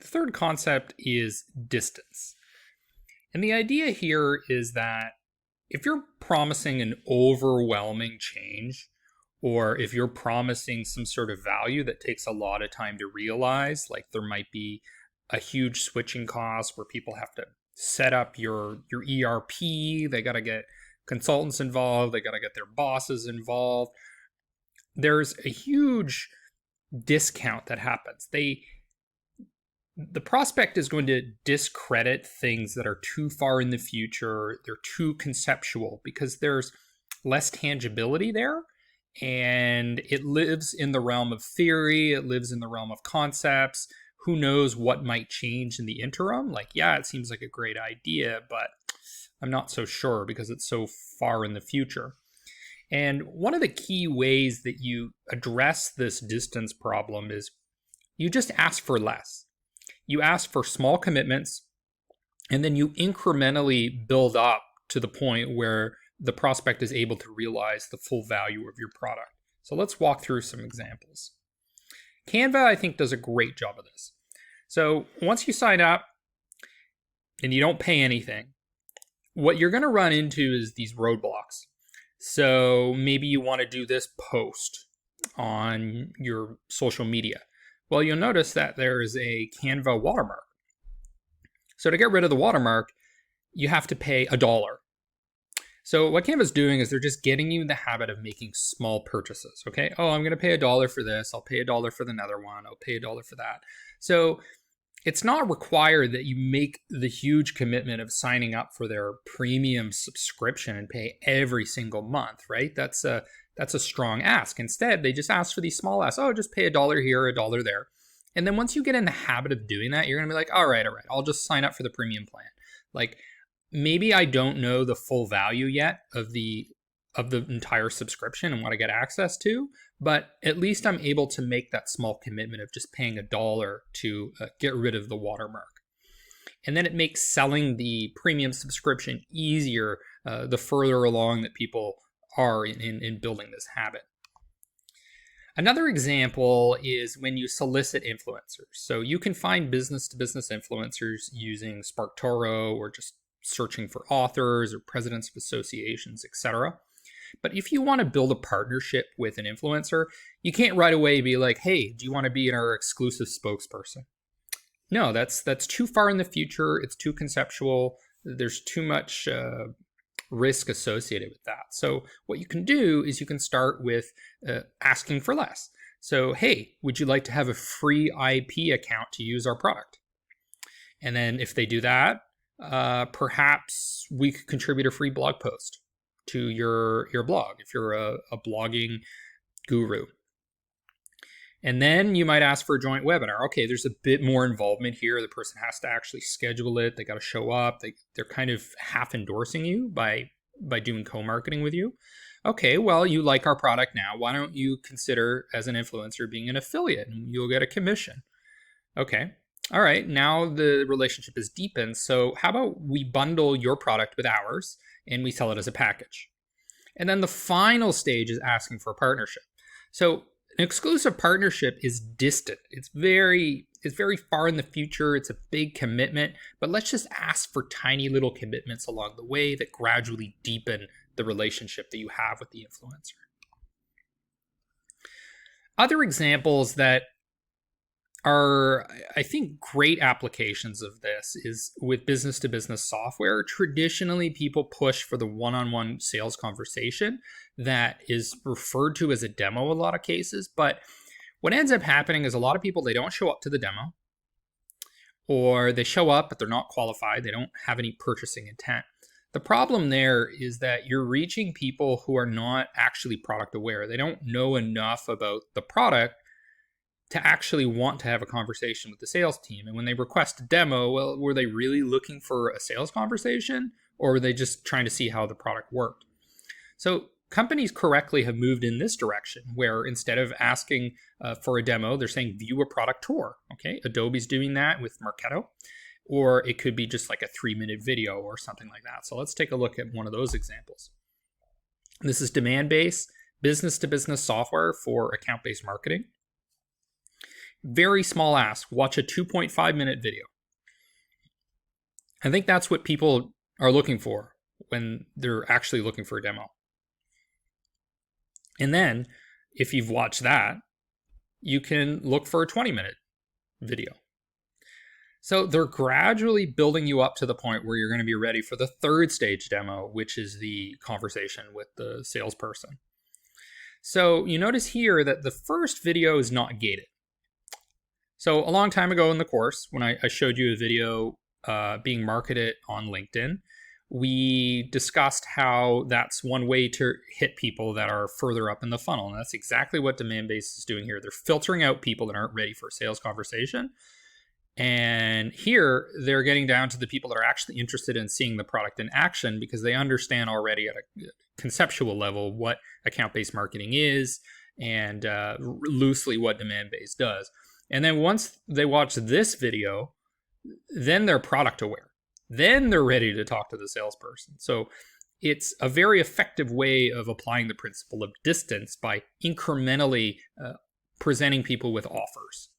The third concept is distance. And the idea here is that if you're promising an overwhelming change, or if you're promising some sort of value that takes a lot of time to realize, like there might be a huge switching cost where people have to set up your ERP, they got to get consultants involved, they got to get their bosses involved. There's a huge discount that happens. The prospect is going to discredit things that are too far in the future, they're too conceptual, because there's less tangibility there, and it lives in the realm of theory, it lives in the realm of concepts. Who knows what might change in the interim? Like, yeah, it seems like a great idea, but I'm not so sure because it's so far in the future. And one of the key ways that you address this distance problem is you just ask for less. You ask for small commitments, and then you incrementally build up to the point where the prospect is able to realize the full value of your product. So let's walk through some examples. Canva, I think, does a great job of this. So once you sign up and you don't pay anything, what you're going to run into is these roadblocks. So maybe you want to do this post on your social media. Well, you'll notice that there is a Canva watermark. So to get rid of the watermark, you have to pay $1. So what Canva's doing is they're just getting you in the habit of making small purchases, okay? Oh, I'm going to pay $1 for this. I'll pay $1 for another one. I'll pay $1 for that. So it's not required that you make the huge commitment of signing up for their premium subscription and pay every single month, right? That's a strong ask. Instead, they just ask for these small asks. Oh, just pay $1 here, $1 there. And then once you get in the habit of doing that, you're going to be like, all right, I'll just sign up for the premium plan. Like, maybe I don't know the full value yet of the entire subscription and what I get access to, but at least I'm able to make that small commitment of just paying $1 to get rid of the watermark. And then it makes selling the premium subscription easier the further along that people are in building this habit. Another example is when you solicit influencers. So you can find business-to-business influencers using SparkToro or just searching for authors or presidents of associations, etc. But if you want to build a partnership with an influencer, you can't right away be like, hey, do you want to be our exclusive spokesperson? No, that's too far in the future. It's too conceptual. There's too much risk associated with that. So what you can do is you can start with asking for less. So, hey, would you like to have a free IP account to use our product? And then if they do that, perhaps we could contribute a free blog post to your blog if you're a blogging guru. And then you might ask for a joint webinar. Okay, there's a bit more involvement here. The person has to actually schedule it. They got to show up. They're kind of half endorsing you by doing co-marketing with you. Okay, well, you like our product now. Why don't you consider, as an influencer, being an affiliate and you'll get a commission? Okay. All right, now the relationship is deepened. So how about we bundle your product with ours and we sell it as a package? And then the final stage is asking for a partnership. So an exclusive partnership is distant. It's very far in the future. It's a big commitment, but let's just ask for tiny little commitments along the way that gradually deepen the relationship that you have with the influencer. Other examples that are, I think, great applications of this is with business-to-business software. Traditionally, people push for the one-on-one sales conversation that is referred to as a demo in a lot of cases. But what ends up happening is a lot of people, they don't show up to the demo, or they show up, but they're not qualified. They don't have any purchasing intent. The problem there is that you're reaching people who are not actually product aware. They don't know enough about the product to actually want to have a conversation with the sales team. And when they request a demo, well, were they really looking for a sales conversation, or were they just trying to see how the product worked? So companies correctly have moved in this direction, where instead of asking for a demo, they're saying view a product tour. Okay, Adobe's doing that with Marketo, or it could be just like a 3-minute video or something like that. So let's take a look at one of those examples. This is demand-based business-to-business software for account-based marketing. Very small ask. Watch a 2.5-minute video. I think that's what people are looking for when they're actually looking for a demo. And then if you've watched that, you can look for a 20-minute video. So they're gradually building you up to the point where you're going to be ready for the third stage demo, which is the conversation with the salesperson. So you notice here that the first video is not gated. So a long time ago in the course, when I showed you a video being marketed on LinkedIn, we discussed how that's one way to hit people that are further up in the funnel. And that's exactly what Demandbase is doing here. They're filtering out people that aren't ready for a sales conversation. And here they're getting down to the people that are actually interested in seeing the product in action because they understand already at a conceptual level what account-based marketing is and loosely what Demandbase does. And then once they watch this video, then they're product aware. Then they're ready to talk to the salesperson. So it's a very effective way of applying the principle of distance by incrementally presenting people with offers.